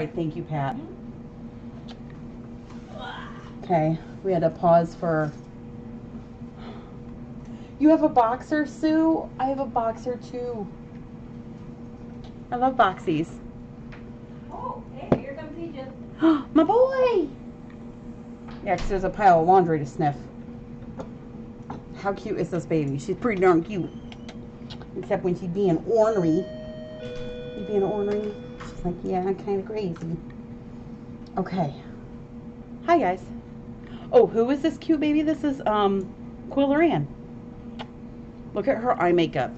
right, thank you, Pat. Okay, we had to pause for... You have a boxer, Sue? I have a boxer, too. I love boxies. Oh, hey, here comes Egypt. My boy! Yeah, 'cause there's a pile of laundry to sniff. How cute is this baby? She's pretty darn cute. Except when she's being ornery. You being ornery? She's like, yeah, I'm kind of crazy. Okay. Hi, guys. Oh, who is this cute baby? This is, Quilleran. Look at her eye makeup.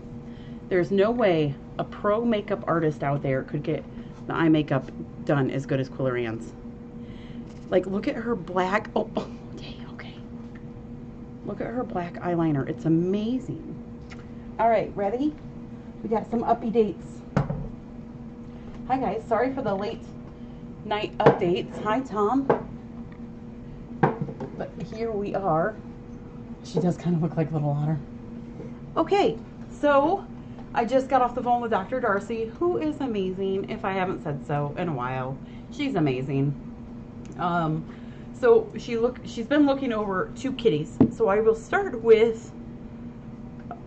There's no way a pro makeup artist out there could get the eye makeup done as good as Quilleran's. Like, look at her black, okay. Look at her black eyeliner. It's amazing. All right, ready? We got some uppy dates. Hi, guys. Sorry for the late night updates. Hi, Tom. But here we are. She does kind of look like Little Otter. Okay, so I just got off the phone with Dr. Darcy, who is amazing, if I haven't said so in a while. She's amazing. So she's been looking over 2 kitties. So I will start with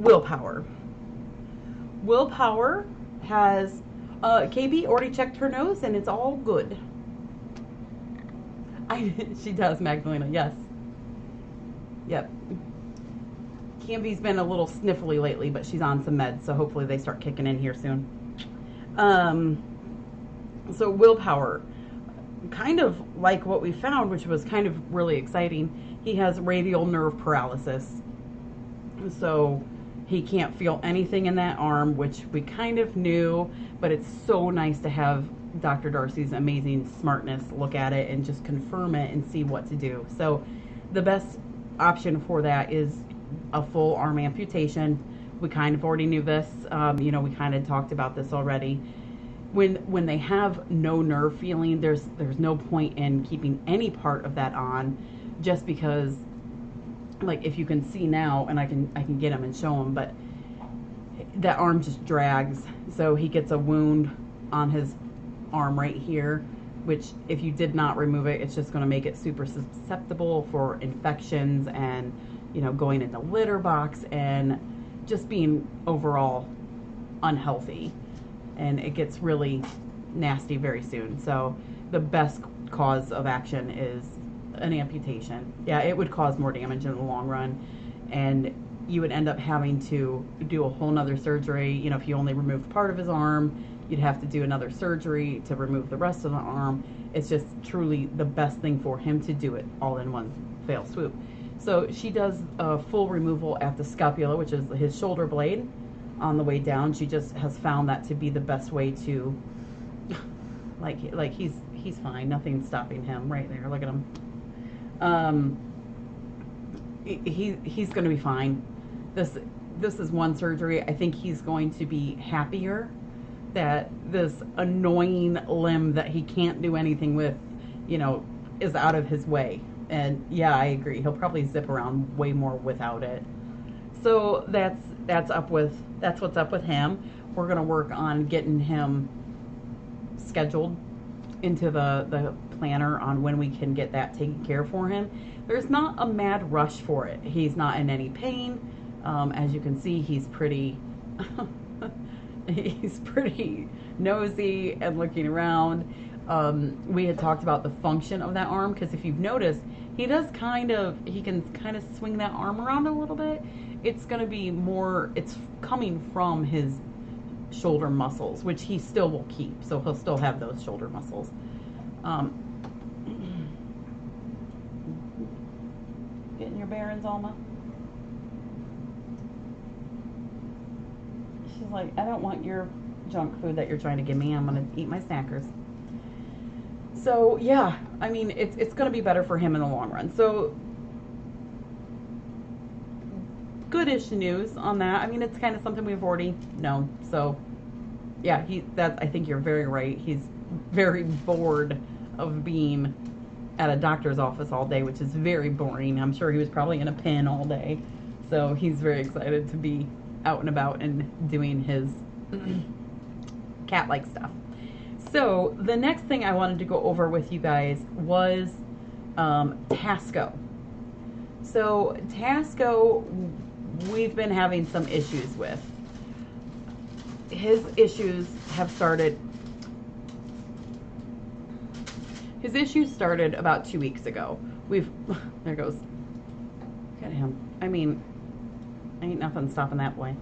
Willpower. Willpower has KB already checked her nose and it's all good. She does, Magdalena, yes. Yep. Camby's been a little sniffly lately, but she's on some meds, so hopefully they start kicking in here soon. So Willpower, kind of like what we found, which was kind of really exciting, he has radial nerve paralysis. So he can't feel anything in that arm, which we kind of knew, but it's so nice to have Dr. Darcy's amazing smartness look at it and just confirm it and see what to do. So the best option for that is a full arm amputation. We kind of already knew this. You know, we kind of talked about this already. When they have no nerve feeling, there's no point in keeping any part of that on, just because, like, if you can see now, and I can get him and show him, but that arm just drags. So he gets a wound on his arm right here, which if you did not remove it, it's just going to make it super susceptible for infections and, you know, going in the litter box and just being overall unhealthy. And it gets really nasty very soon. So the best cause of action is an amputation. Yeah, it would cause more damage in the long run, and you would end up having to do a whole nother surgery. You know, if you only removed part of his arm, you'd have to do another surgery to remove the rest of the arm. It's just truly the best thing for him to do it all in one fell swoop. So she does a full removal at the scapula, which is his shoulder blade, on the way down. She just has found that to be the best way to, like he's fine. Nothing's stopping him right there. Look at him. He's going to be fine. This is one surgery. I think he's going to be happier that this annoying limb that he can't do anything with, you know, is out of his way. And yeah, I agree. He'll probably zip around way more without it. So that's what's up with him. We're gonna work on getting him scheduled into the planner on when we can get that taken care of for him. There's not a mad rush for it. He's not in any pain. As you can see, he's pretty he's pretty nosy and looking around. We had talked about the function of that arm, because if you've noticed, he can kind of swing that arm around a little bit. It's going to be more, it's coming from his shoulder muscles, which he still will keep. So he'll still have those shoulder muscles. Getting your bearings, Alma? She's like, I don't want your junk food that you're trying to give me. I'm going to eat my snackers. So yeah, I mean, it's going to be better for him in the long run. So goodish news on that. I mean, it's kind of something we've already known. So yeah, I think you're very right. He's very bored of being at a doctor's office all day, which is very boring. I'm sure he was probably in a pen all day. So he's very excited to be out and about and doing his cat-like stuff. So the next thing I wanted to go over with you guys was Tasco. So Tasco, we've been having some issues with. His issues started about 2 weeks ago. There goes. Look at him. I mean, ain't nothing stopping that boy.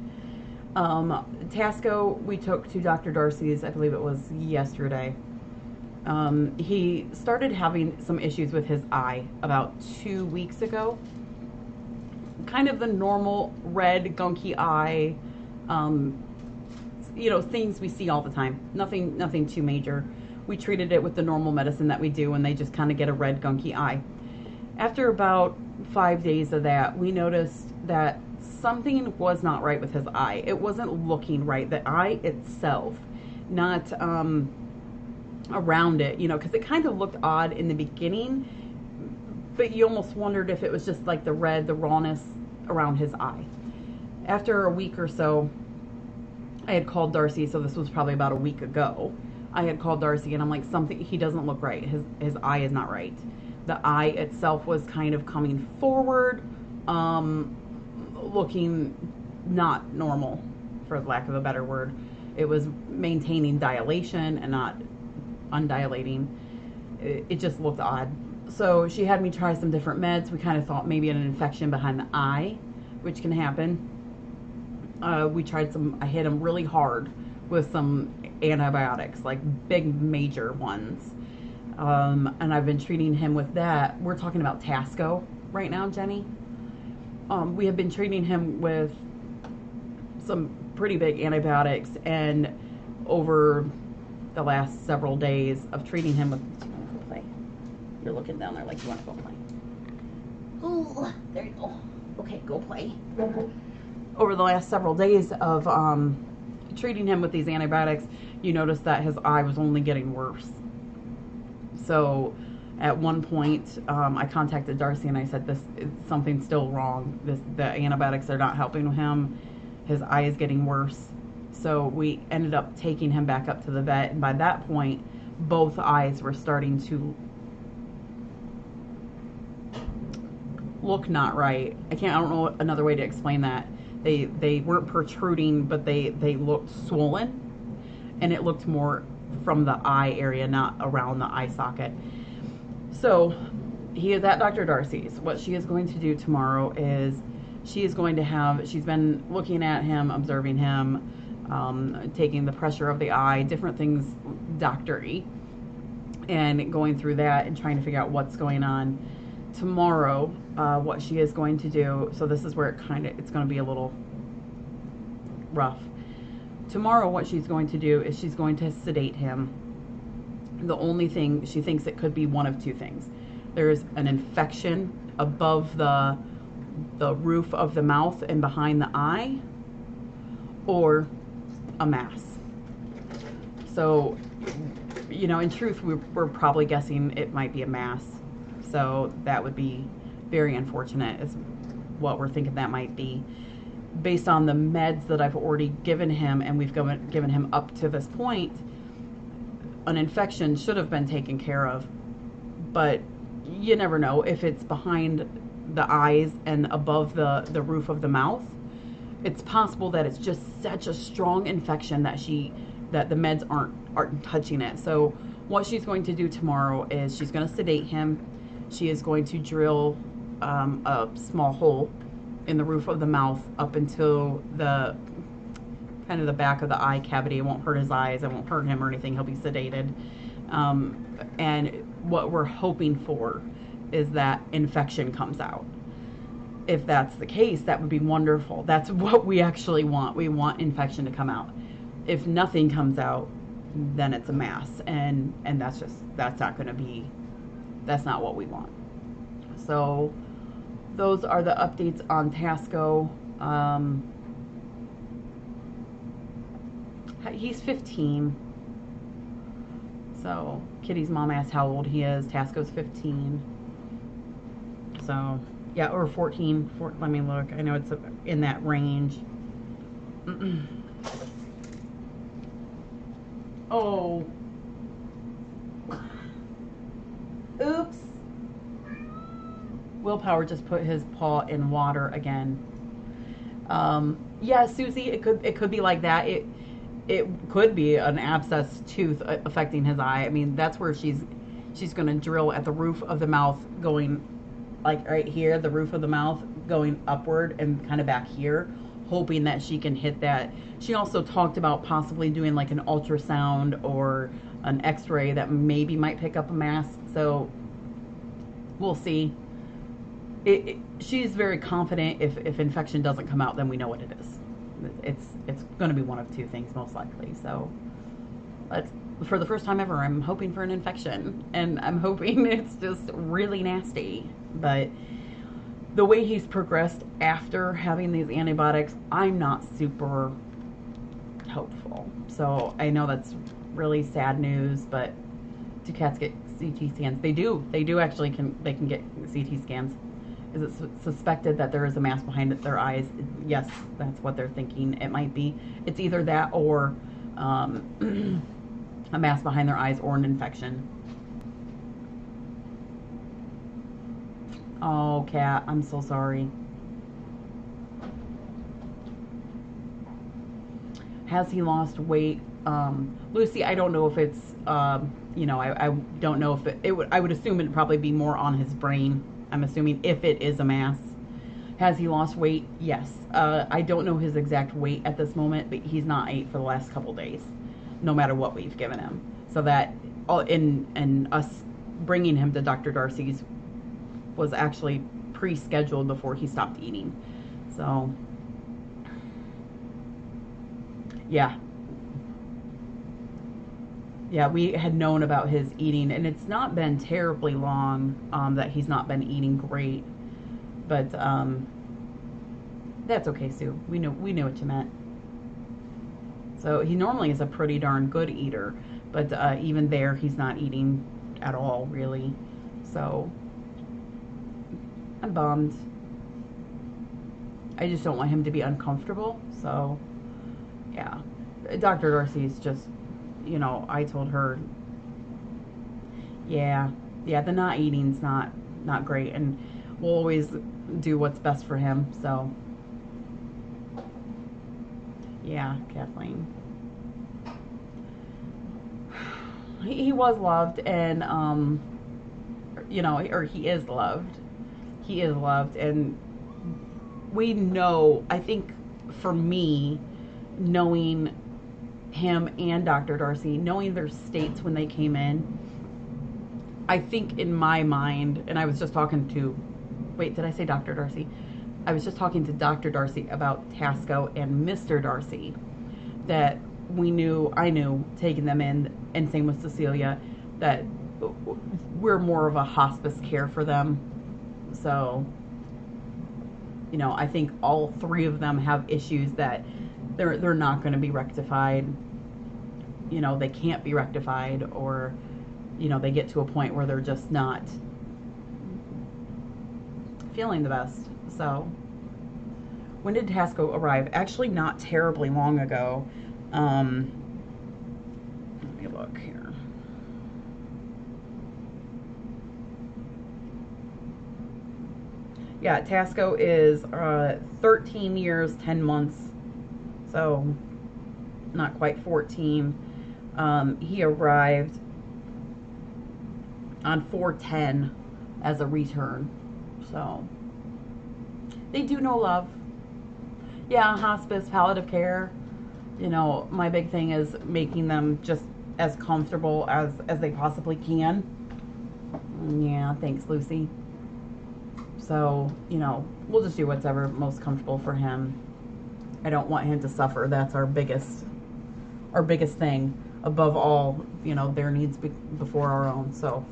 Tasco, we took to Dr. Darcy's, I believe it was yesterday. He started having some issues with his eye about 2 weeks ago. Kind of the normal red, gunky eye, things we see all the time. Nothing too major. We treated it with the normal medicine that we do, and they just kind of get a red, gunky eye. After about 5 days of that, we noticed that something was not right with his eye. It wasn't looking right. The eye itself, not around it, because it kind of looked odd in the beginning, but you almost wondered if it was just like the red, the rawness around his eye. After a week or so, I had called Darcy, so this was probably about a week ago. I had called Darcy and I'm like, he doesn't look right. His eye is not right. The eye itself was kind of coming forward, looking not normal, for lack of a better word. It was maintaining dilation and not undilating. It just looked odd. So she had me try some different meds. We kind of thought maybe an infection behind the eye, which can happen. We tried I hit him really hard with some antibiotics, like big major ones. And I've been treating him with that. We're talking about Tasco right now, Jenny. We have been treating him with some pretty big antibiotics, and over the last several days of treating him with, go play. You're looking down there like you want to go play. Oh, there you go. Okay, go play. Over the last several days of treating him with these antibiotics, you notice that his eye was only getting worse. So at one point, I contacted Darcy and I said, something's still wrong. The antibiotics are not helping him. His eye is getting worse. So we ended up taking him back up to the vet, and by that point, both eyes were starting to look not right. I don't know another way to explain that. They weren't protruding, but they looked swollen, and it looked more from the eye area, not around the eye socket. So he is at Dr. Darcy's. What she is going to do tomorrow is she's been looking at him, observing him, taking the pressure of the eye, different things doctor-y, and going through that and trying to figure out what's going on. Tomorrow, what she is going to do, so this is where it's going to be a little rough. Tomorrow, what she's going to do is she's going to sedate him. The only thing, she thinks it could be one of two things. There's an infection above the roof of the mouth and behind the eye, or a mass. So, in truth, we're probably guessing it might be a mass. So that would be very unfortunate, is what we're thinking that might be. Based on the meds that I've already given him, and we've given him up to this point, an infection should have been taken care of. But you never know. If it's behind the eyes and above the roof of the mouth, it's possible that it's just such a strong infection that the meds aren't touching it. So what she's going to do tomorrow is she's going to sedate him. She is going to drill a small hole in the roof of the mouth up until the back of the eye cavity. It won't hurt his eyes. It won't hurt him or anything. He'll be sedated. And what we're hoping for is that infection comes out. If that's the case, that would be wonderful. That's what we actually want. We want infection to come out. If nothing comes out, then it's a mass, and that's not what we want. So those are the updates on Tasco. He's 15. So Kitty's mom asked how old he is. Tasco's 15. So yeah, or 14. Let me look. I know it's in that range. Oh, Willpower just put his paw in water again. Yeah, Susie, it could be like that. It could be an abscess tooth affecting his eye. I mean, that's where she's going to drill at the roof of the mouth, going like right here, the roof of the mouth, going upward and kind of back here, hoping that she can hit that. She also talked about possibly doing like an ultrasound or an x-ray that maybe might pick up a mass. So we'll see. She's very confident if infection doesn't come out, then we know what it is. It's going to be one of two things most likely. So for the first time ever, I'm hoping for an infection, and I'm hoping it's just really nasty. But the way he's progressed after having these antibiotics, I'm not super hopeful. So I know that's really sad news, but do cats get CT scans? They do actually they can get CT scans. Is it suspected that there is a mass behind their eyes? Yes, that's what they're thinking it might be. It's either that or a mass behind their eyes or an infection. Oh, cat, I'm so sorry. Has he lost weight? Lucy, I don't know if it's, you know, I don't know if I would assume it'd probably be more on his brain. I'm assuming if it is a mass. Has he lost weight? Yes. I don't know his exact weight at this moment, but he's not ate for the last couple days, no matter what we've given him. So that, and us bringing him to Dr. Darcy's was actually pre-scheduled before he stopped eating. So, yeah. Yeah, we had known about his eating, and it's not been terribly long that he's not been eating great. But that's okay, Sue. We knew what you meant. So he normally is a pretty darn good eater, but even there, he's not eating at all, really. So I'm bummed. I just don't want him to be uncomfortable. So yeah, Dr. Darcy's just, you know, I told her, yeah, the not eating's not great, and we'll always do what's best for him. So yeah, Kathleen, he was loved, and you know, or he is loved, and we know, I think for me, knowing him and Dr. Darcy, knowing their states when they came in, I think in my mind, and I was just talking to, wait, did I say Dr. Darcy? I was just talking to Dr. Darcy about Tasco and Mr. Darcy, that I knew taking them in, and same with Cecilia, that we're more of a hospice care for them. So, you know, I think all three of them have issues that they're not going to be rectified. You know, they can't be rectified, or, you know, they get to a point where they're just not feeling the best. So when did Tasco arrive? Actually, not terribly long ago. Let me look here. Yeah, Tasco is 13 years, 10 months. So not quite 14. He arrived on 4/10 as a return. So they do know love. Yeah, hospice, palliative care. You know, my big thing is making them just as comfortable as they possibly can. Yeah, thanks, Lucy. So, you know, we'll just do what's ever most comfortable for him. I don't want him to suffer. That's our biggest thing. Above all, you know, their needs before our own. So,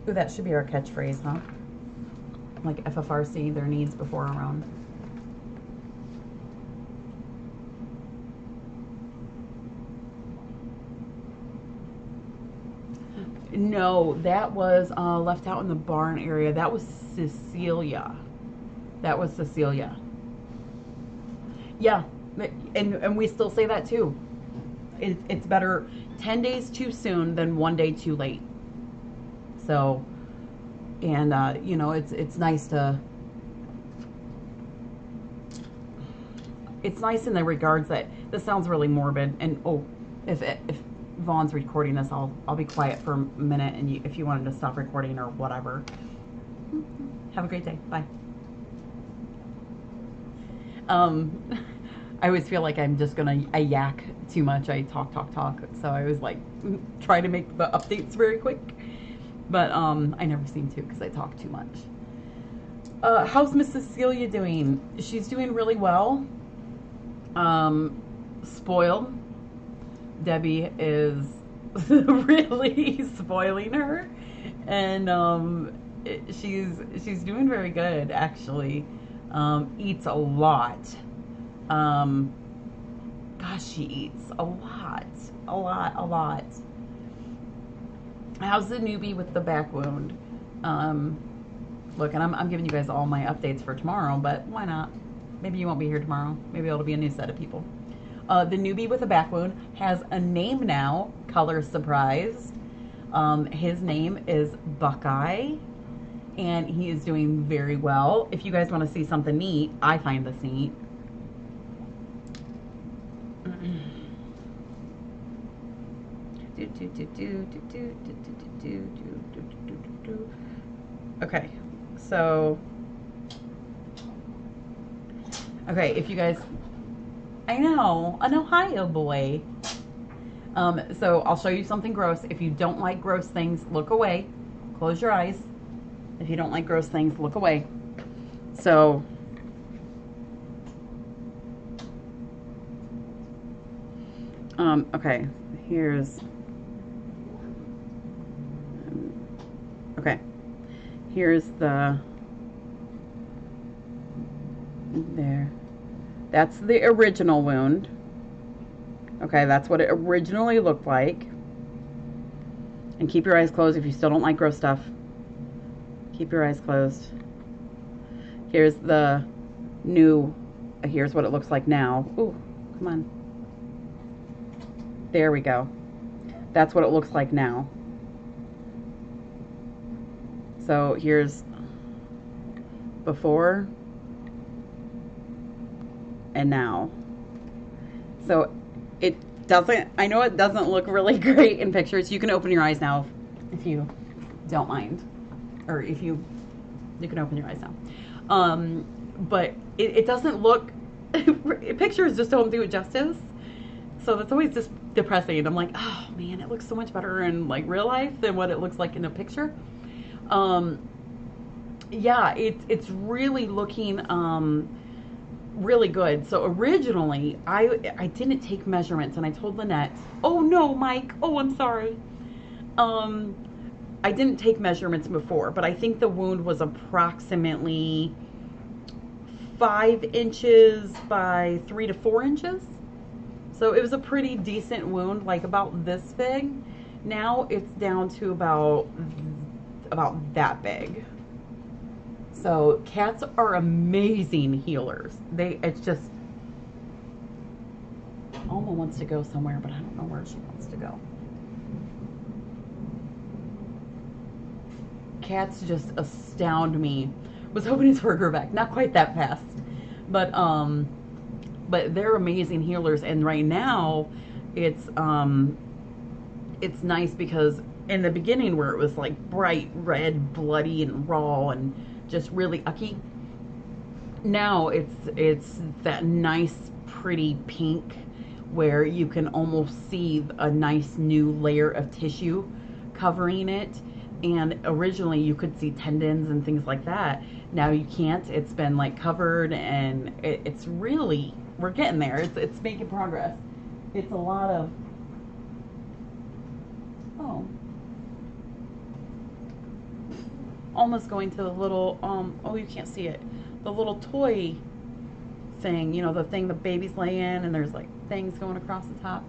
ooh, that should be our catchphrase, huh? Like FFRC, their needs before our own. No, that was left out in the barn area. That was Cecilia. Yeah, and we still say that too. It's better 10 days too soon than 1 day too late. So And you know, it's nice to, it's nice in the regards that this sounds really morbid. And oh, if Vaughn's recording this, I'll be quiet for a minute, and if you wanted to stop recording or whatever. Have a great day. Bye. I always feel like I'm just I yak too much. I talk. So I was like, try to make the updates very quick. But I never seem to because I talk too much. How's Miss Cecilia doing? She's doing really well. Spoiled. Debbie is really spoiling her, and she's doing very good actually. Eats a lot. Gosh, she eats a lot. How's the newbie with the back wound? Look, and I'm giving you guys all my updates for tomorrow, but why not? Maybe you won't be here tomorrow. Maybe it'll be a new set of people. The newbie with a back wound has a name now, color surprise. His name is Buckeye, and he is doing very well. If you guys want to see something neat, I find this neat. Okay, so okay, if you guys, I know, an Ohio boy. So I'll show you something gross. If you don't like gross things, look away. Close your eyes. If you don't like gross things, look away. So okay, here's the there. That's the original wound. Okay, that's what it originally looked like. And keep your eyes closed if you still don't like gross stuff. Keep your eyes closed. Here's the new, here's what it looks like now. Ooh, come on. There we go. That's what it looks like now. So here's before and now. So it doesn't, I know it doesn't look really great in pictures. You can open your eyes now if you don't mind. Or if you can open your eyes now. But it doesn't look, pictures just don't do it justice. So that's always just depressing. I'm like, oh man, it looks so much better in like real life than what it looks like in a picture. Yeah, it's really looking really good. So originally I didn't take measurements, and I told Lynette, oh no, Mike, oh I'm sorry. I didn't take measurements before, but I think the wound was approximately 5 inches by 3 to 4 inches. So it was a pretty decent wound, like about this big. Now it's down to about that big. So cats are amazing healers. It's just, Alma wants to go somewhere, but I don't know where she wants to go. Cats just astound me. Was hoping to work her back, not quite that fast, but they're amazing healers. And right now, it's nice because in the beginning where it was like bright red, bloody and raw and just really ucky, now it's that nice pretty pink where you can almost see a nice new layer of tissue covering it. And originally you could see tendons and things like that. Now you can't. It's been like covered, and it's really, we're getting there. It's making progress. It's a lot of, almost going to the little, oh, you can't see it. The little toy thing, you know, the thing the babies lay in, and there's like things going across the top.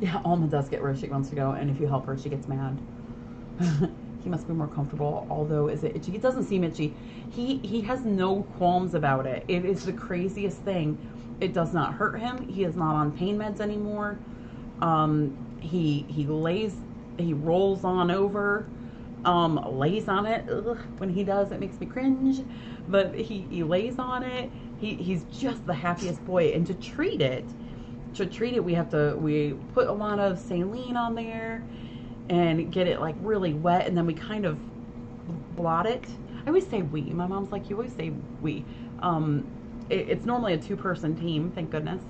Yeah, Alma does get where she wants to go, and if you help her, she gets mad. He must be more comfortable, although is it itchy? It doesn't seem itchy. He has no qualms about it. It is the craziest thing. It does not hurt him. He is not on pain meds anymore. He lays He rolls on over, lays on it. Ugh, when he does, it makes me cringe. But he lays on it. He's just the happiest boy. And to treat it, we put a lot of saline on there and get it like really wet, and then we kind of blot it. I always say we. My mom's like, you always say we. It's normally a 2-person team, thank goodness.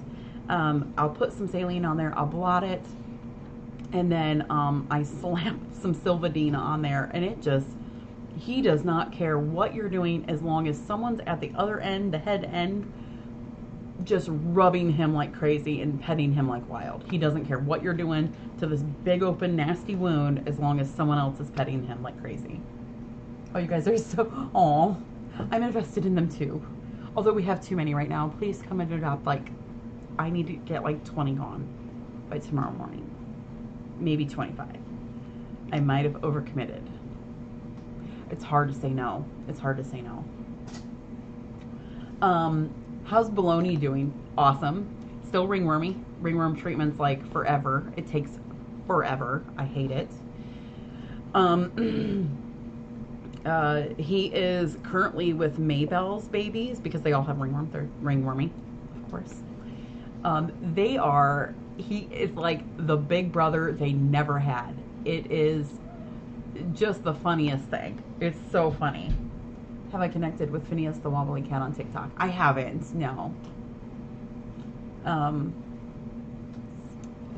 I'll put some saline on there, I'll blot it, and then I slap some Silvadine on there, and he does not care what you're doing as long as someone's at the other end, the head end, just rubbing him like crazy and petting him like wild. He doesn't care what you're doing to this big open nasty wound as long as someone else is petting him like crazy. Oh, you guys are so, aw, I'm invested in them too. Although we have too many right now. Please come and adopt, like, I need to get like 20 gone by tomorrow morning. Maybe 25. I might have overcommitted. It's hard to say no. It's hard to say no. How's Baloney doing? Awesome. Still ringwormy. Ringworm treatment's like forever. It takes forever. I hate it. He is currently with Maybelle's babies because they all have ringworm. They're ringwormy, of course. He is like the big brother they never had. It is just the funniest thing. It's so funny. Have I connected with Phineas the Wobbly Cat on TikTok? I haven't, no.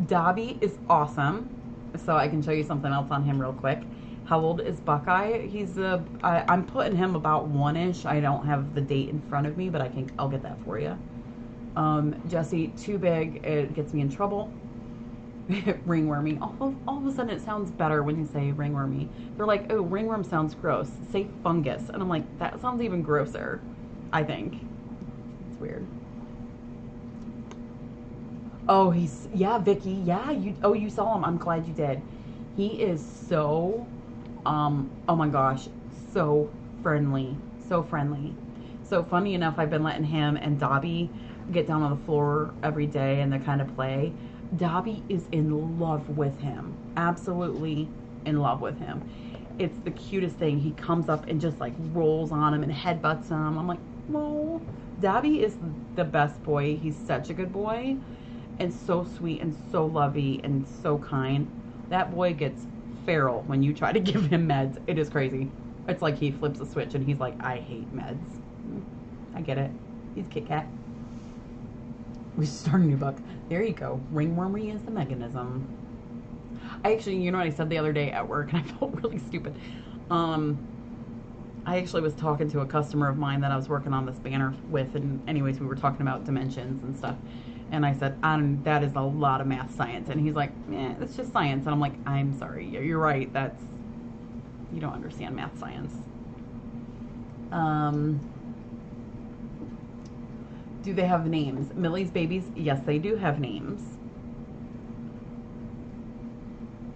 Dobby is awesome. So I can show you something else on him real quick. How old is Buckeye? I'm putting him about 1-ish. I don't have the date in front of me, but I'll get that for you. Jesse, too big. It gets me in trouble. Ringwormy. All of a sudden it sounds better when you say ringwormy. They're like, oh, ringworm sounds gross. Say fungus. And I'm like, that sounds even grosser, I think. It's weird. Oh, yeah, Vicky. Yeah, you saw him. I'm glad you did. He is so, oh my gosh, so friendly. So friendly. So funny enough, I've been letting him and Dobby get down on the floor every day and they kind of play. Dobby is in love with him. Absolutely in love with him. It's the cutest thing. He comes up and just like rolls on him and headbutts him. I'm like, whoa. Dobby is the best boy. He's such a good boy and so sweet and so lovey and so kind. That boy gets feral when you try to give him meds. It is crazy. It's like he flips a switch and he's like, I hate meds. I get it. He's Kit Kat. We start a new book. There you go. Ringwormy is the mechanism. I actually, you know what I said the other day at work, and I felt really stupid. I actually was talking to a customer of mine that I was working on this banner with, and anyways, we were talking about dimensions and stuff. And I said, that is a lot of math science. And he's like, it's just science. And I'm like, I'm sorry. You're right. You don't understand math science. Do they have names? Millie's babies, yes, they do have names.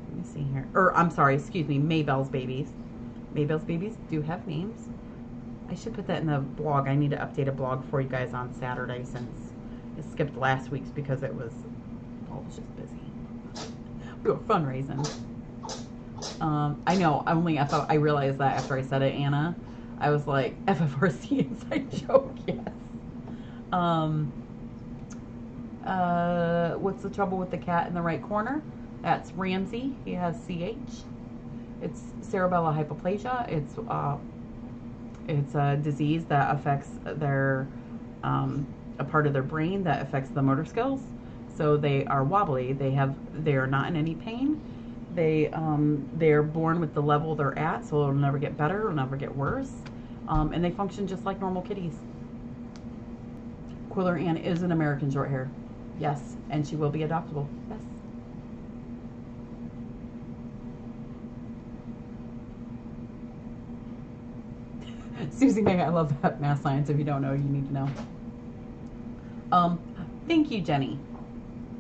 Let me see here. I'm sorry, excuse me, Maybelle's babies. Maybelle's babies do have names. I should put that in the blog. I need to update a blog for you guys on Saturday since it skipped last week's because it was just busy. We were fundraising. I know, I realized that after I said it, Anna. I was like, FFRC inside joke, yes. What's the trouble with the cat in the right corner? That's Ramsey. He has CH. It's cerebellar hypoplasia. It's a disease that affects a part of their brain that affects the motor skills. So they are wobbly. They are not in any pain. They're born with the level they're at, so it'll never get better, it'll never get worse. And they function just like normal kitties. Quiller Ann is an American short hair. Yes, and she will be adoptable. Yes. Susie May, I love that math science. If you don't know, you need to know. Thank you, Jenny.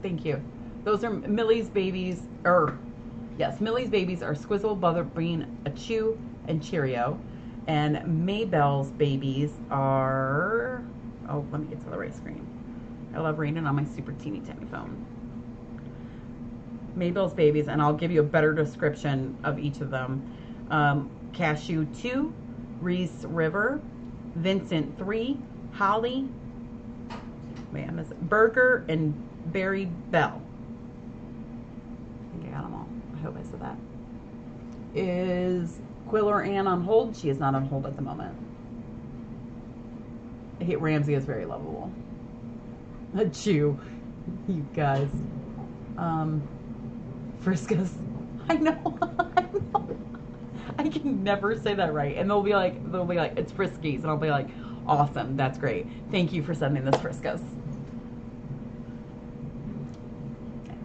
Thank you. Those are Millie's babies, Millie's babies are Squizzle, Butterbean, Achoo, and Cheerio. And Maybelle's babies are, let me get to the right screen. I love reading on my super teeny tiny phone. Maybell's babies, and I'll give you a better description of each of them. Cashew 2, Reese River, Vincent 3, Holly, Burger, and Barry Bell. I think I got them all. I hope I said that. Is Quiller Ann on hold? She is not on hold at the moment. I hate Ramsey is very lovable. Chew, you guys. Friskus. I know. I know. I can never say that right. And they'll be like, it's Friskies, and I'll be like, awesome, that's great. Thank you for sending this, Friskus.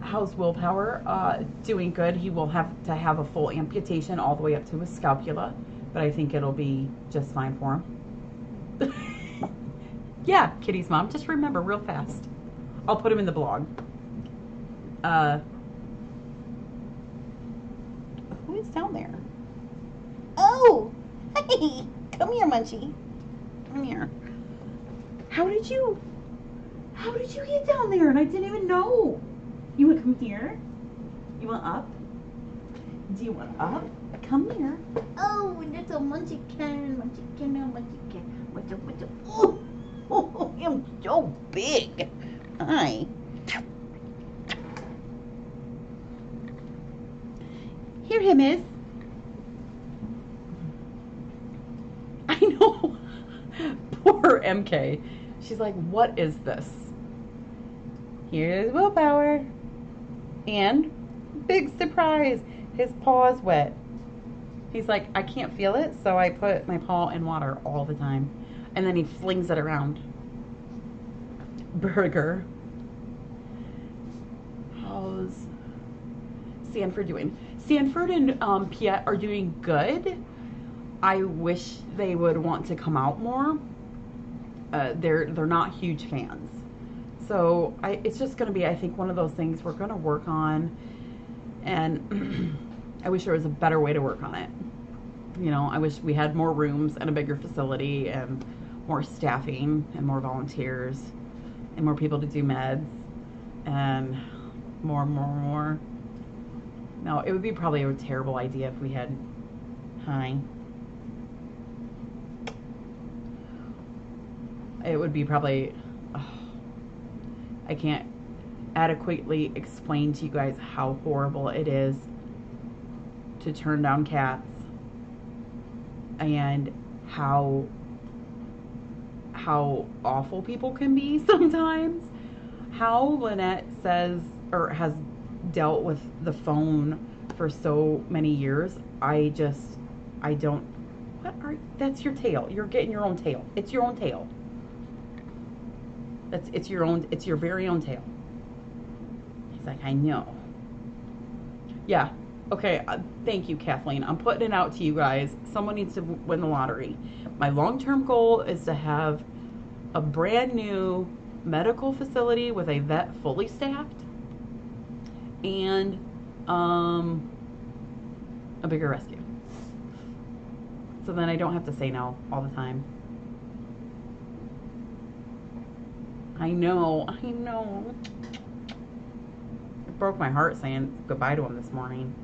How's Willpower? Doing good. He will have to have a full amputation all the way up to his scapula, but I think it'll be just fine for him. Yeah, Kitty's mom. Just remember real fast. I'll put him in the blog. Who is down there? Oh, hey, come here, Munchie. Come here. How did you get down there? And I didn't even know. You want to come here? You want up? Do you want up? Come here. Oh, little Munchkin, Munchkin. Oh, I'm so big. Hi. Here him is. I know. Poor MK. She's like, what is this? Here's Willpower. And big surprise, his paw is wet. He's like, I can't feel it, so I put my paw in water all the time. And then he flings it around. Burger. How's Sanford doing? Sanford and Piet are doing good. I wish they would want to come out more. They're not huge fans. So it's just going to be, I think, one of those things we're going to work on. And I wish there was a better way to work on it. You know, I wish we had more rooms and a bigger facility and more staffing and more volunteers and more people to do meds and more. No, it would be probably a terrible idea if we had, hi. It would be probably, I can't adequately explain to you guys how horrible it is to turn down cats and how awful people can be sometimes. How Lynette says or has dealt with the phone for so many years, I don't, that's your tail. You're getting your own tail. It's your own tail. It's your very own tail. He's like, I know. Yeah. Okay. Thank you, Kathleen. I'm putting it out to you guys. Someone needs to win the lottery. My long-term goal is to have a brand new medical facility with a vet fully staffed and a bigger rescue. So then I don't have to say no all the time. I know. It broke my heart saying goodbye to him this morning.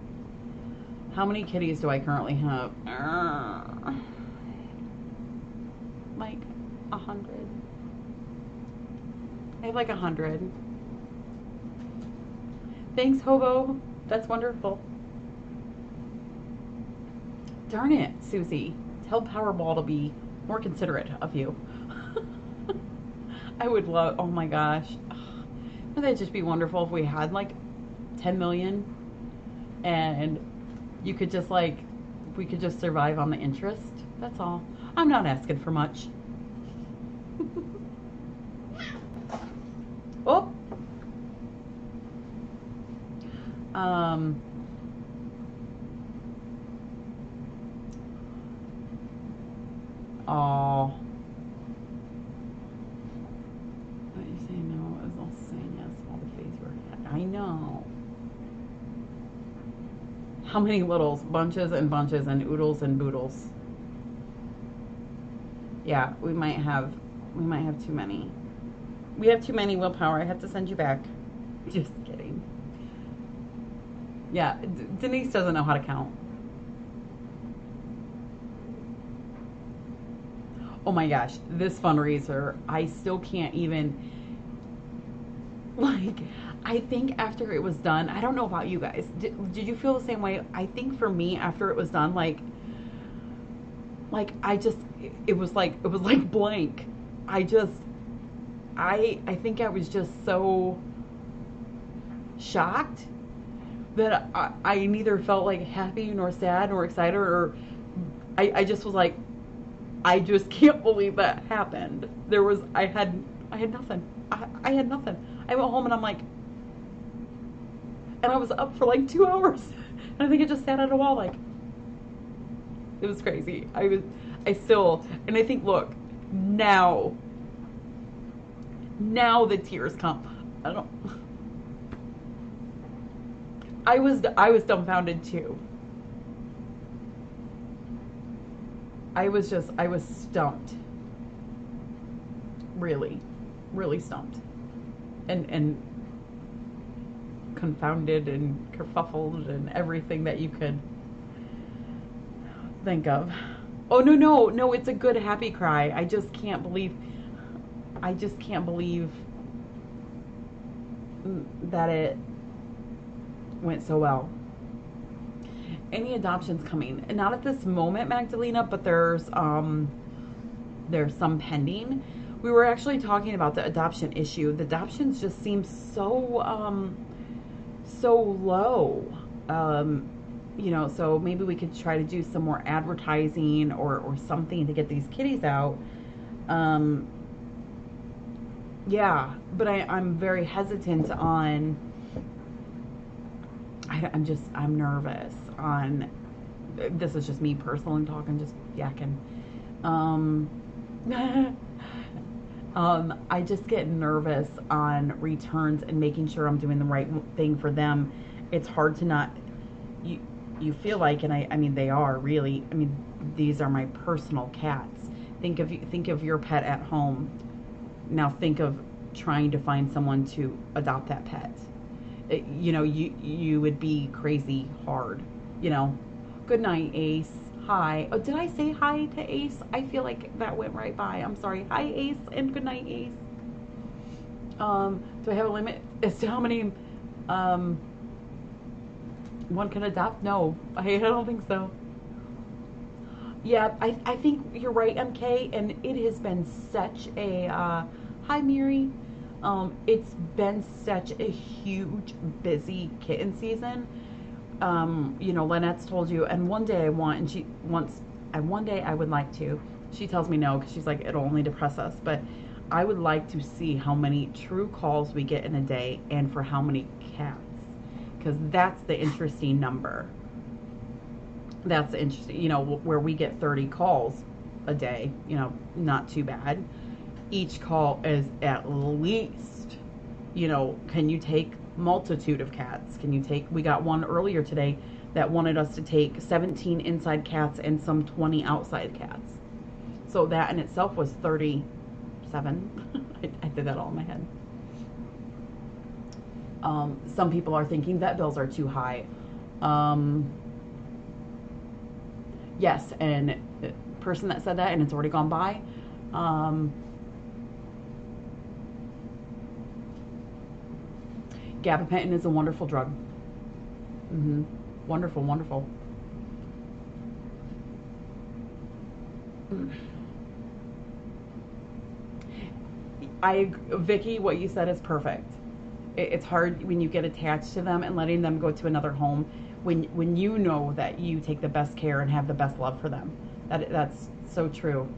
How many kitties do I currently have? Like 100. I have like 100. Thanks, Hobo. That's wonderful. Darn it, Susie. Tell Powerball to be more considerate of you. I would love, oh my gosh. Wouldn't that just be wonderful if we had like 10 million and you could just like, we could just survive on the interest. That's all. I'm not asking for much. Oh. Oh. What you say no is also saying yes while the phase we're at. I know. How many littles? Bunches and bunches and oodles and boodles. Yeah, we might have too many. We have too many, Willpower. I have to send you back. Just kidding. Yeah, Denise doesn't know how to count. Oh my gosh, this fundraiser, I still can't even, like, I think after it was done, I don't know about you guys. Did you feel the same way? I think for me, after it was done, I just, it was like blank. I just, I think I was just so shocked that I neither felt like happy nor sad nor excited, or I just was like, I just can't believe that happened. I had nothing. I had nothing. I went home and I'm like, and I was up for like 2 hours. And I think I just sat at a wall like, it was crazy. And I think, look, now the tears come. I was dumbfounded too. I was stumped. Really, really stumped. And confounded and kerfuffled and everything that you could think of. Oh, no, it's a good happy cry. I just can't believe that it went so well. Any adoptions coming? Not at this moment, Magdalena, but there's some pending. We were actually talking about the adoption issue. The adoptions just seem so low. So maybe we could try to do some more advertising or something to get these kitties out. Yeah, but I'm very hesitant on. I'm nervous on. This is just me personally talking, just yakking. I just get nervous on returns and making sure I'm doing the right thing for them. It's hard to not. You feel like, and I mean they are really. I mean these are my personal cats. Think of your pet at home. Now think of trying to find someone to adopt that pet. You would be crazy hard. Good night, Ace. Hi. Oh, did I say hi to Ace? I feel like that went right by. I'm sorry. Hi, Ace, and good night, Ace. Do I have a limit as to how many one can adopt? No, I don't think so. Yeah, I think you're right, MK, and it has been such a hi, Miri. It's been such a huge, busy kitten season. Lynette's told you, and one day one day I would like to. She tells me no because she's like, it'll only depress us. But I would like to see how many true calls we get in a day and for how many cats, because that's the interesting number. That's the interesting, where we get 30 calls a day, not too bad. Each call is at least, can you take multitude of cats? We got one earlier today that wanted us to take 17 inside cats and some 20 outside cats. So that in itself was 37. I did that all in my head. Some people are thinking vet bills are too high. Yes, and the person that said that, and it's already gone by. Gabapentin is a wonderful drug. Wonderful, wonderful. Vicky, what you said is perfect. It's hard when you get attached to them and letting them go to another home when you know that you take the best care and have the best love for them. That's so true.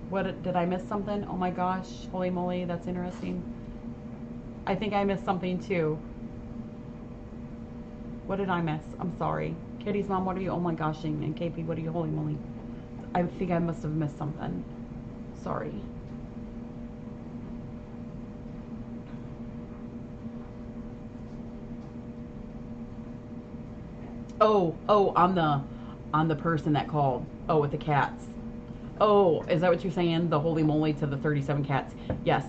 What did I miss something? Oh my gosh, holy moly, that's interesting. I think I missed something too. What did I miss? I'm sorry. Kitty's mom, what are you? Oh my gosh, and KP, what are you? Holy moly. I think I must have missed something. Sorry. Oh, on the person that called. Oh, with the cats. Oh, is that what you're saying? The holy moly to the 37 cats. Yes.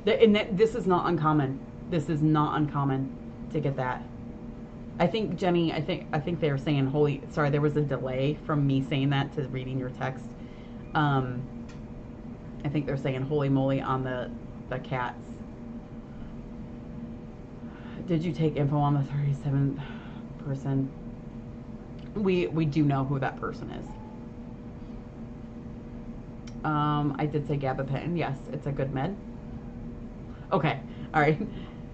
This is not uncommon. This is not uncommon to get that. I think, Jenny, I think they were saying holy, sorry, there was a delay from me saying that to reading your text. I think they're saying holy moly on the cats. Did you take info on the 37th person? We do know who that person is. I did say gabapentin. Yes, it's a good med. Okay, all right.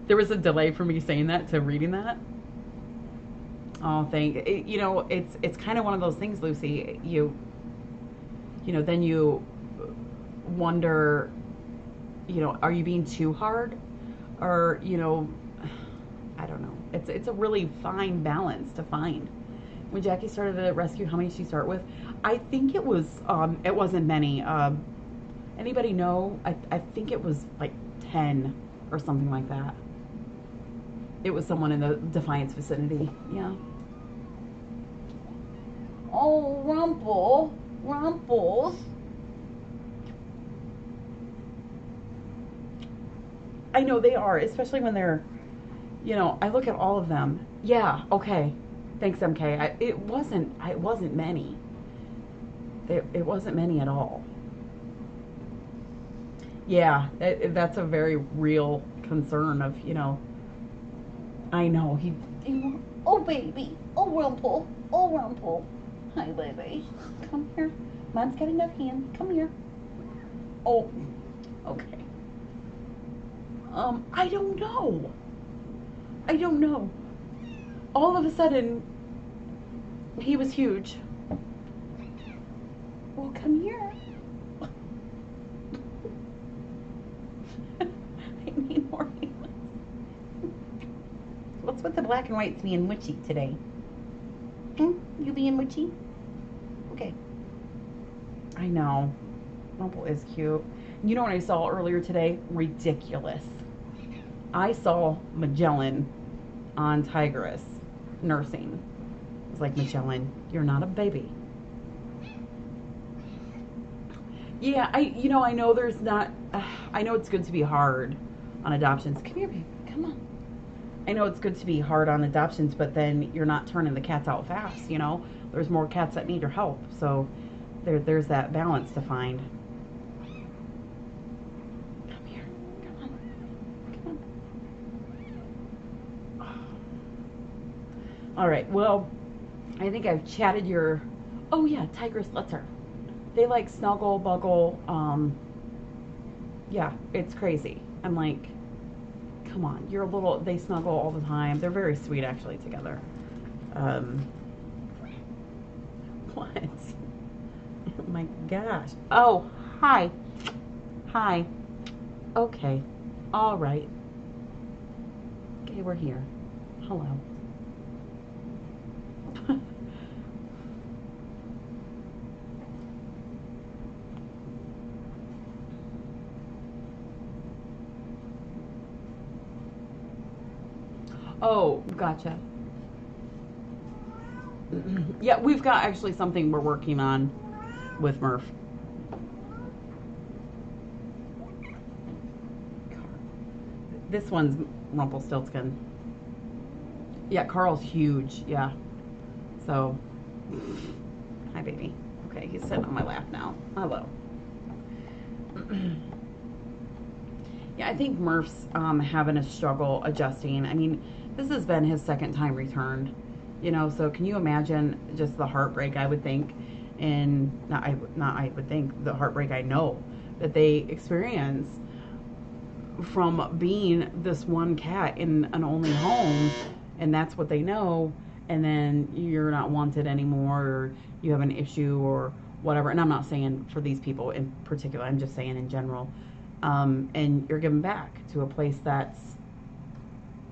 There was a delay for me saying that to reading that. Oh, it's kind of one of those things, Lucy. Then you wonder, are you being too hard, or I don't know. It's a really fine balance to find. When Jackie started the rescue, how many did she start with? I think it wasn't many. Anybody know? I think it was like 10 or something like that. It was someone in the Defiance vicinity. Yeah. Oh, Rumples. I know they are, especially when they're, I look at all of them. Yeah, okay. Thanks, MK. It wasn't many. It wasn't many at all. Yeah, that's a very real concern of, I know, he oh, baby. Oh, Rumple. Hi, baby. Come here. Mom's got enough hands. Come here. Oh, okay. I don't know. All of a sudden, he was huge. Well, come here. I need more hands. What's with the black and whites being witchy today? You being witchy? Okay. I know. Rumple is cute. You know what I saw earlier today? Ridiculous. I saw Magellan on Tigress nursing. I was like, Magellan, you're not a baby. Yeah, I know there's not, I know it's good to be hard on adoptions. Come here, baby, come on. I know it's good to be hard on adoptions, but then you're not turning the cats out fast, There's more cats that need your help, so there's that balance to find. Come here, come on. All right, well, I think I've chatted your, oh yeah, Tigress lets her. They like snuggle, buggle, yeah, it's crazy. I'm like, come on, they snuggle all the time. They're very sweet actually together. What? Oh my gosh. Oh, hi. Okay. All right. Okay, we're here. Hello. Oh, gotcha. Yeah, we've got actually something we're working on with Murph. This one's Rumpelstiltskin. Yeah, Carl's huge. Yeah. So, hi, baby. Okay, he's sitting on my lap now. Hello. Yeah, I think Murph's having a struggle adjusting. I mean, this has been his second time returned, so can you imagine just the heartbreak I would think, and the heartbreak I know that they experience from being this one cat in an only home, and that's what they know, and then you're not wanted anymore, or you have an issue or whatever. And I'm not saying for these people in particular, I'm just saying in general. And you're given back to a place that's,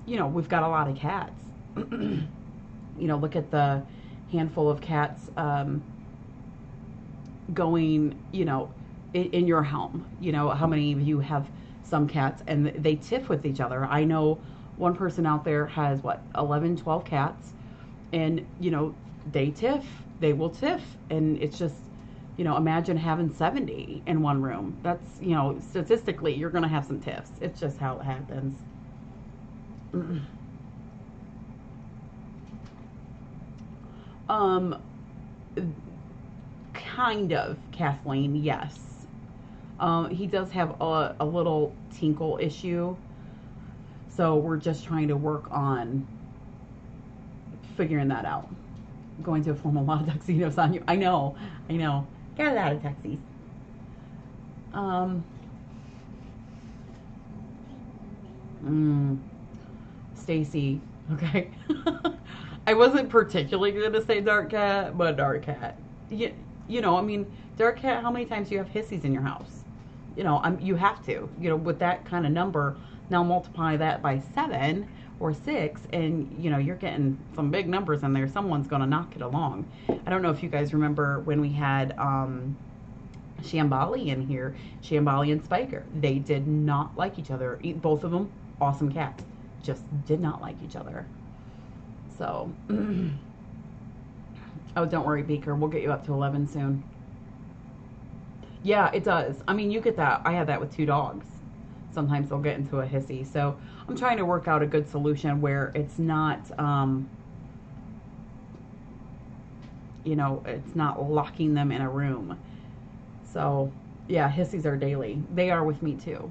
we've got a lot of cats. Look at the handful of cats going, in your home. How many of you have some cats and they tiff with each other? I know one person out there has 11, 12 cats, and they will tiff, and it's just You know, imagine having 70 in one room. That's, you know, statistically, you're going to have some tiffs. It's just how it happens. Um, kind of, Kathleen, yes. He does have a little tinkle issue. So we're just trying to work on figuring that out. Going to form a lot of tuxedos on you. I know. Got a lot of tuxies. Stacy, okay. I wasn't particularly going to say dark cat, but dark cat. You know, I mean, dark cat, how many times do you have hissies in your house? You know, you have to. You know, with that kind of number, now multiply that by 7 or 6, and, you know, you're getting some big numbers in there. Someone's going to knock it along. I don't know if you guys remember when we had Shambali in here, Shambali and Spiker. They did not like each other. Both of them, awesome cats. Just did not like each other. So, oh, don't worry, Beaker. We'll get you up to 11 soon. Yeah, it does. I mean, you get that. I have that with 2 dogs. Sometimes they'll get into a hissy. So I'm trying to work out a good solution where it's not, you know, it's not locking them in a room. So, yeah, hissies are daily. They are with me too.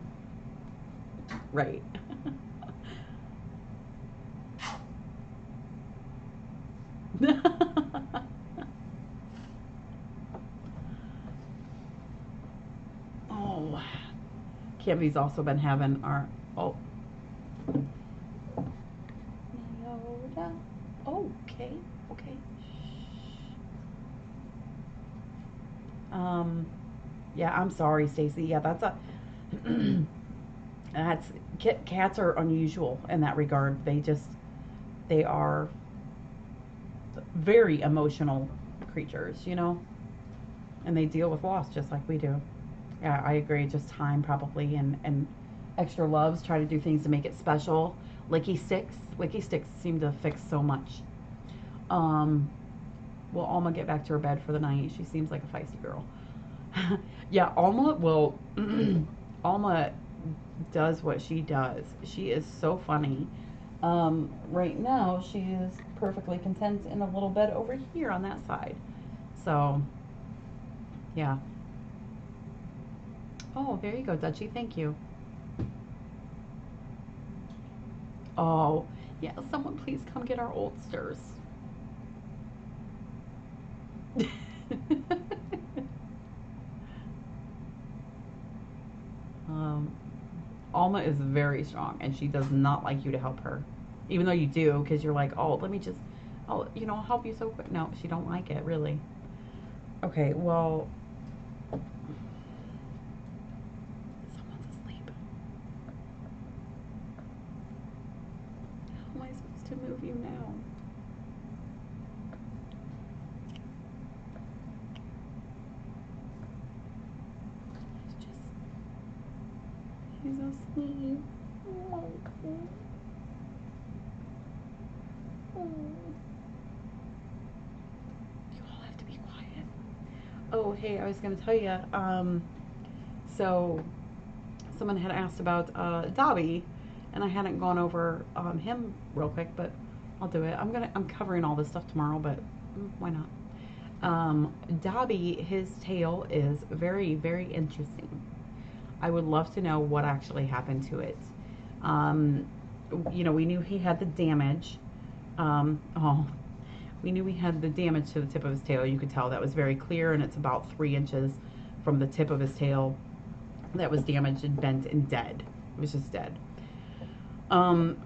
Right. Oh, Kimmy's also been having our, oh. Okay. Yeah, I'm sorry, Stacy. Yeah, that's a, cats are unusual in that regard. They are very emotional creatures, you know, and they deal with loss just like we do. Yeah, I agree. Just time probably, and extra loves. Try to do things to make it special. Licky sticks seem to fix so much. Will Alma get back to her bed for the night? She seems like a feisty girl. Yeah, Alma will. Alma does what she does. She is so funny. Right now, she is perfectly content in a little bed over here on that side. So, yeah. Oh, there you go, Dutchie. Thank you. Oh, yeah. Someone please come get our oldsters. Alma is very strong, and she does not like you to help her, even though you do, because you're like, oh, let me just, oh, you know, I'll help you so quick. No, she don't like it, really. Okay, well, someone's asleep. How am I supposed to move you now? He's asleep. Oh, okay. Oh. You all have to be quiet. Oh, hey, I was going to tell you, so someone had asked about Dobby, and I hadn't gone over him real quick, but I'll do it. I'm covering all this stuff tomorrow, but why not? Dobby, his tale is very, very interesting. I would love to know what actually happened to it. You know, we knew he had the damage. We knew he had the damage to the tip of his tail. You could tell that was very clear, and it's about 3 inches from the tip of his tail that was damaged and bent and dead. It was just dead.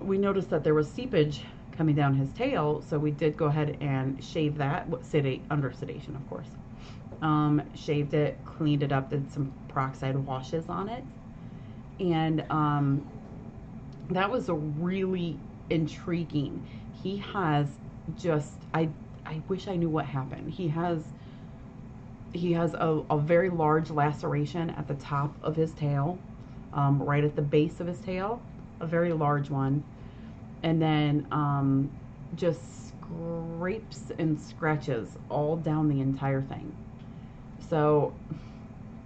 We noticed that there was seepage coming down his tail, so we did go ahead and shave that, under sedation, of course. Shaved it, cleaned it up, did some peroxide washes on it, and that was a really intriguing. He has just, I wish I knew what happened. He has a very large laceration at the top of his tail, right at the base of his tail, a very large one, and then just scrapes and scratches all down the entire thing. So,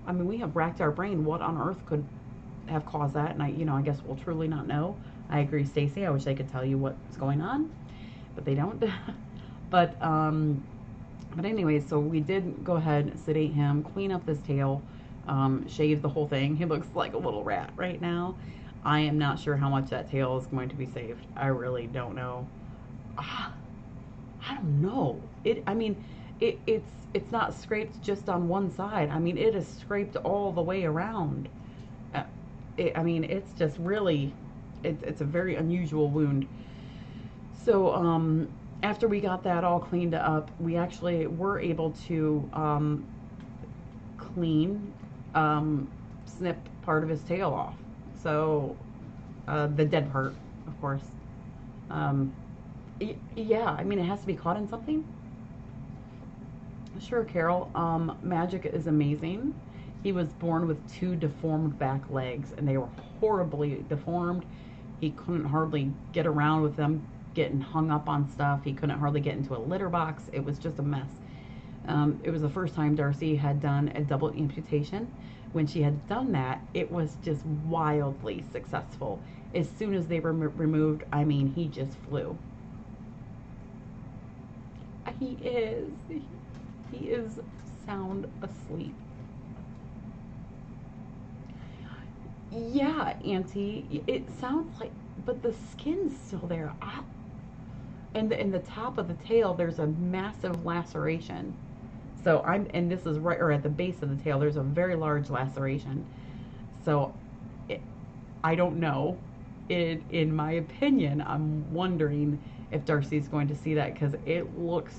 I mean, we have racked our brain. What on earth could have caused that? And I guess we'll truly not know. I agree, Stacy. I wish I could tell you what's going on, but they don't. but anyways, so we did go ahead, sedate him, clean up his tail, shave the whole thing. He looks like a little rat right now. I am not sure how much that tail is going to be saved. I really don't know. I don't know. It's not scraped just on one side. I mean, it is scraped all the way around. It's just really, it's a very unusual wound. So, after we got that all cleaned up, we actually were able to snip part of his tail off. So, the dead part, of course. Yeah, I mean, it has to be caught in something. Sure, Carol. Magic is amazing. He was born with 2 deformed back legs, and they were horribly deformed. He couldn't hardly get around with them, getting hung up on stuff. He couldn't hardly get into a litter box. It was just a mess. It was the first time Darcy had done a double amputation. When she had done that, it was just wildly successful. As soon as they were removed, I mean, he just flew. He is sound asleep. Yeah, Auntie, it sounds like, but the skin's still there. And in the top of the tail, there's a massive laceration. So and this is right, or at the base of the tail, there's a very large laceration. So I don't know. In my opinion, I'm wondering if Darcy's going to see that, because it looks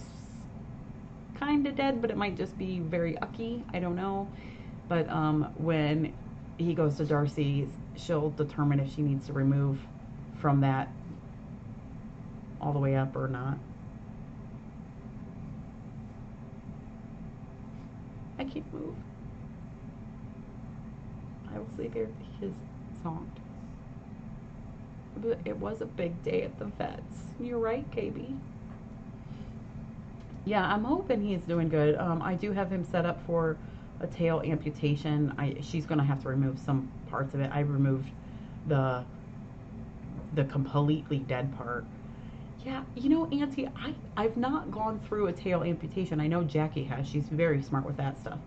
kind of dead, but it might just be very ucky. I don't know. But when he goes to Darcy, she'll determine if she needs to remove from that all the way up or not. I can't move. I will sleep here. His zonked. But it was a big day at the vets. You're right, KB. Yeah, I'm hoping he's doing good. I do have him set up for a tail amputation. She's going to have to remove some parts of it. I removed the completely dead part. Yeah, Auntie, I've not gone through a tail amputation. I know Jackie has. She's very smart with that stuff.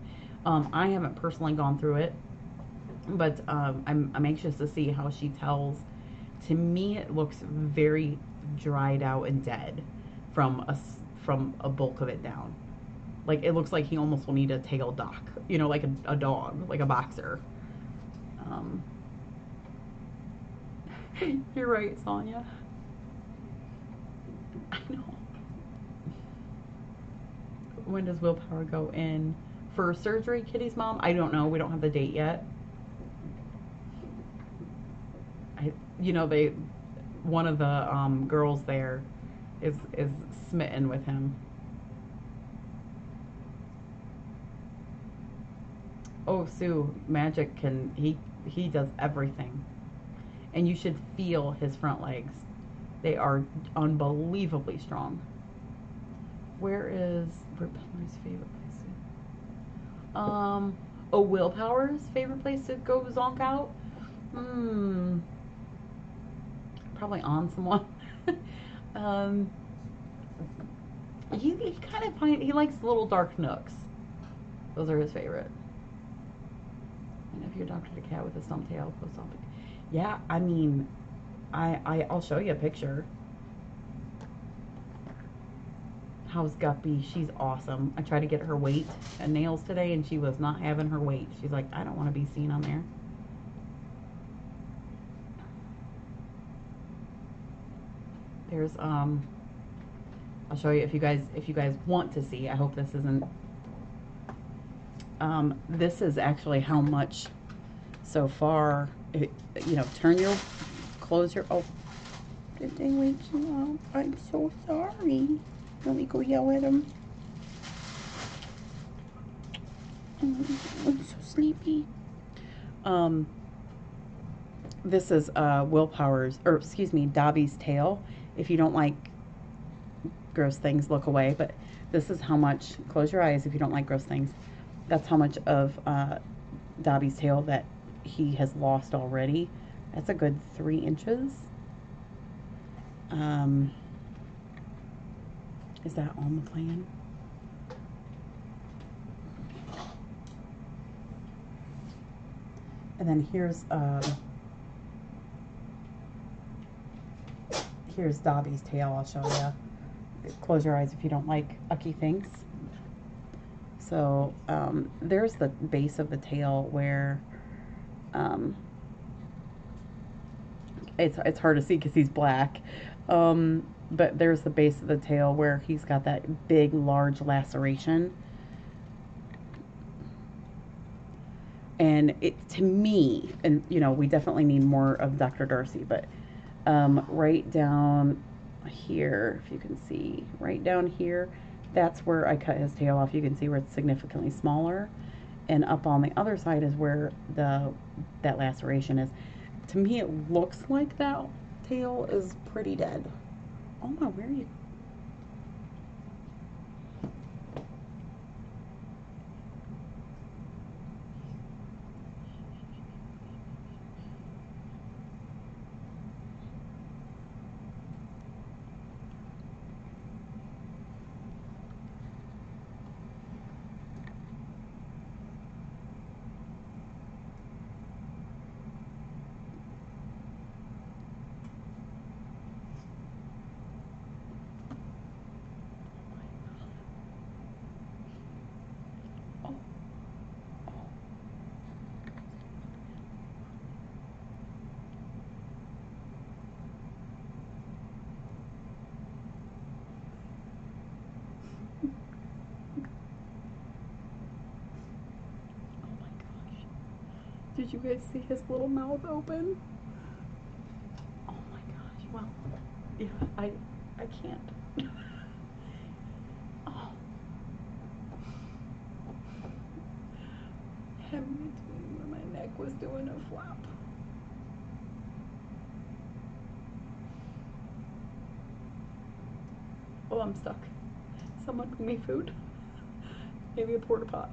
I haven't personally gone through it, but I'm anxious to see how she tells. To me, it looks very dried out and dead from a bulk of it down. Like, it looks like he almost will need a tail dock, like a dog, like a boxer. You're right, Sonia. I know. When does Willpower go in for surgery, Kitty's mom? I don't know. We don't have the date yet. One of the girls there is smitten with him. Oh, Sue, Magic he does everything. And you should feel his front legs. They are unbelievably strong. Where is Penry's favorite place to... Willpower's favorite place to go zonk out? Probably on someone. He kind of he likes little dark nooks. Those are his favorite. And if you adopted a cat with a stump tail, post on it. Yeah, I mean, I'll show you a picture. How's Guppy? She's awesome. I tried to get her weight and nails today, and she was not having her weight. She's like, I don't want to be seen on there. There's I'll show you if you guys want to see. I hope this isn't this is actually how much so far. Close your, oh, did they wake you up? I'm so sorry. Let me go yell at him. I'm so sleepy. This is Willpower's, or excuse me, Dobby's tail. If you don't like gross things, look away. But this is how much, close your eyes if you don't like gross things. That's how much of Dobby's tail that he has lost already. That's a good 3 inches. Is that on the plan? And then here's Dobby's tail. I'll show you. Close your eyes if you don't like ucky things. So there's the base of the tail where it's hard to see because he's black. But there's the base of the tail where he's got that big, large laceration. And it, to me, and you know, we definitely need more of Dr. Darcy, but right down here, if you can see, right down here, that's where I cut his tail off. You can see where it's significantly smaller. And up on the other side is where that laceration is. To me, it looks like that tail is pretty dead. Oh my, where are you? Did you guys see his little mouth open? Oh my gosh, well, yeah, I can't. Oh. Him between where my neck was doing a flap. Oh, I'm stuck. Someone bring me food. Maybe a porta pot.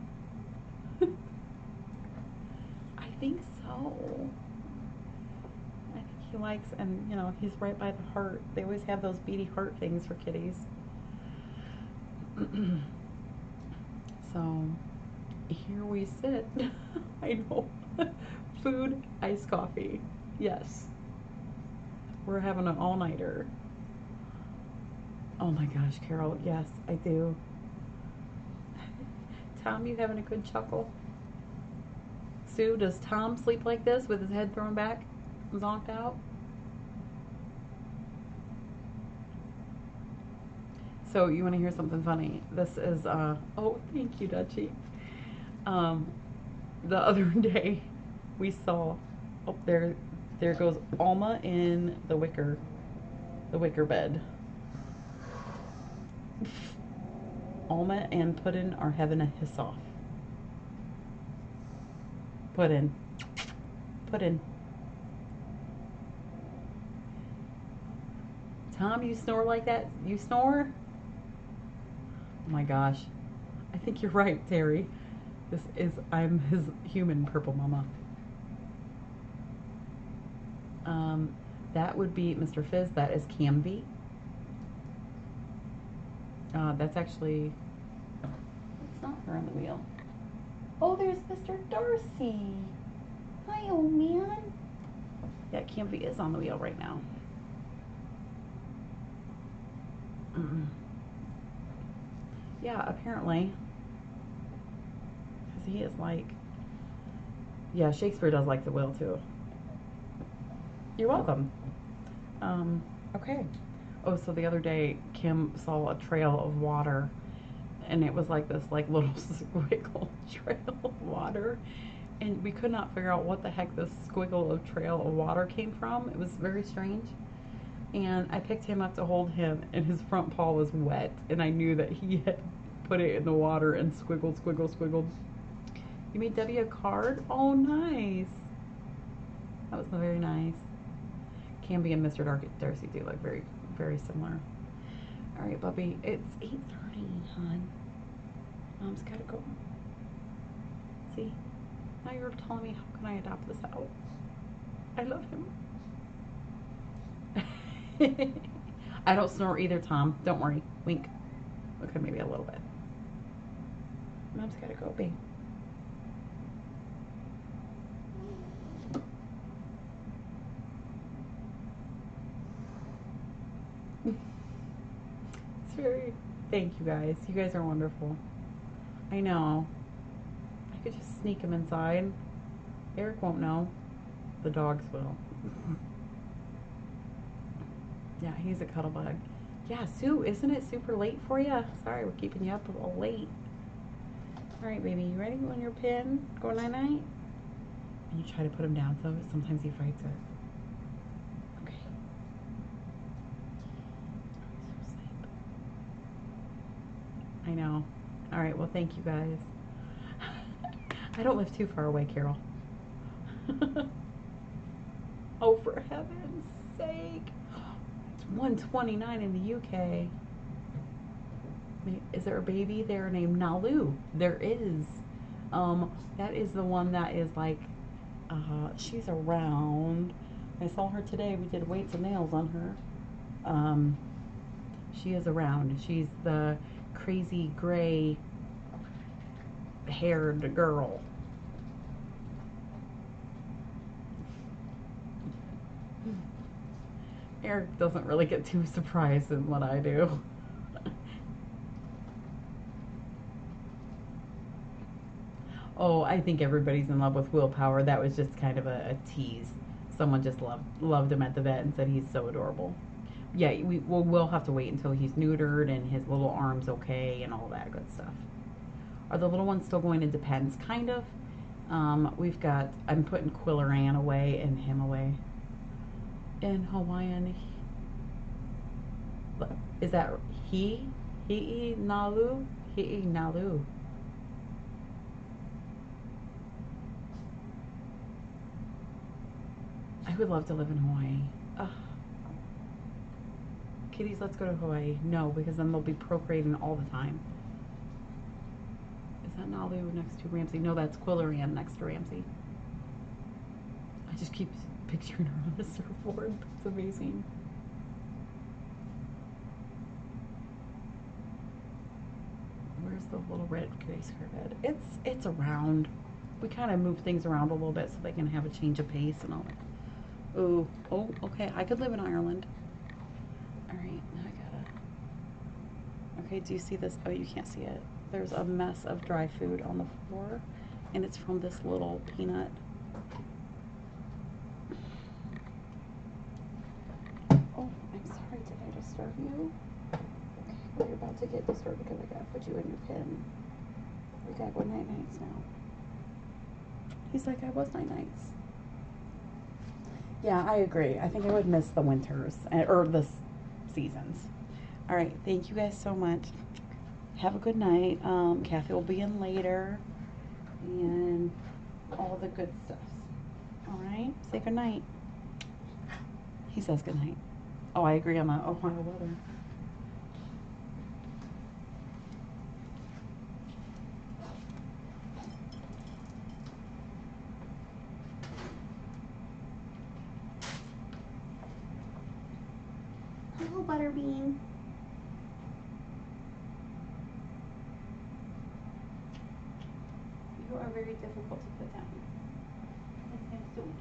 I think so. I think he likes, and you know, he's right by the heart. They always have those beady heart things for kitties. So here we sit. I know. Food, iced coffee. Yes. We're having an all-nighter. Oh my gosh, Carol, yes, I do. Tom, you having a good chuckle? Sue, does Tom sleep like this with his head thrown back, zonked out? So you want to hear something funny? This is, oh, thank you, Dutchie. The other day we saw, oh, there goes Alma in the wicker bed. Alma and Puddin are having a hiss off. Puddin. Tom, you snore like that? You snore? Oh my gosh. I think you're right, Terry. I'm his human purple mama. That would be Mr. Fizz. That is Camby. That's actually, it's not her on the wheel. Oh, there's Mr. Darcy. Hi, old man. Yeah, Camby is on the wheel right now. Yeah, apparently. Because he is like, yeah, Shakespeare does like the wheel too. You're welcome. Okay. Oh, so the other day, Kim saw a trail of water, and it was like this like little squiggle trail of water, and we could not figure out what the heck this squiggle of trail of water came from. It was very strange. And I picked him up to hold him, and his front paw was wet, and I knew that he had put it in the water and squiggled. You made Debbie a card? Oh, nice. That was very nice. Camby and Mr. Darcy do look very, very similar. All right, Bubby, it's 8:30, hon. Mom's gotta go. See? Now you're telling me how can I adopt this out? I love him. I don't snore either, Tom. Don't worry. Wink. Okay, maybe a little bit. Mom's gotta go, babe. It's very... Thank you guys. You guys are wonderful. I know. I could just sneak him inside. Eric won't know. The dogs will. Yeah, he's a cuddle bug. Yeah, Sue, isn't it super late for you? Sorry, we're keeping you up a little late. All right, baby, you ready on your pin? Go night-night? And you try to put him down, so sometimes he fights it. Okay. He's so asleep. I know. All right, well, thank you guys. I don't live too far away, Carol. Oh, for heaven's sake. It's 1:29 in the UK. Is there a baby there named Nalu? There is. That is the one that is like, she's around. I saw her today. We did weights and nails on her. She is around. She's the crazy gray haired girl. Eric doesn't really get too surprised in what I do. Oh, I think everybody's in love with Willpower. That was just kind of a tease. Someone just loved him at the vet and said he's so adorable. Yeah, we'll have to wait until he's neutered and his little arm's okay and all that good stuff. Are the little ones still going into pens? Kind of. I'm putting Quilleran away and him away. In Hawaiian, is that Hi'i Nalu? Hi'i Nalu. I would love to live in Hawaii. Ugh. Kitties, let's go to Hawaii. No, because then they'll be procreating all the time. Is that Nalu next to Ramsey? No, that's Quilleran next to Ramsey. I just keep picturing her on the surfboard. It's amazing. Where's the little red gray skirt? It's around. We kind of move things around a little bit so they can have a change of pace and all that. Oh, okay. I could live in Ireland. All right, now I gotta. Okay, do you see this? Oh, you can't see it. There's a mess of dry food on the floor, and it's from this little peanut. Oh, I'm sorry. Did I disturb you? Okay, well, you're about to get disturbed because I gotta put you in your pen. We gotta go night-nights now. He's like, I was night-nights. Yeah, I agree. I think I would miss the winters, or the seasons. All right, thank you guys so much. Have a good night. Kathy will be in later, and all the good stuff. All right, say good night. He says good night. Oh, I agree on the Ohio weather. Hello, Butterbean. You are very difficult to put down. I'm so cute.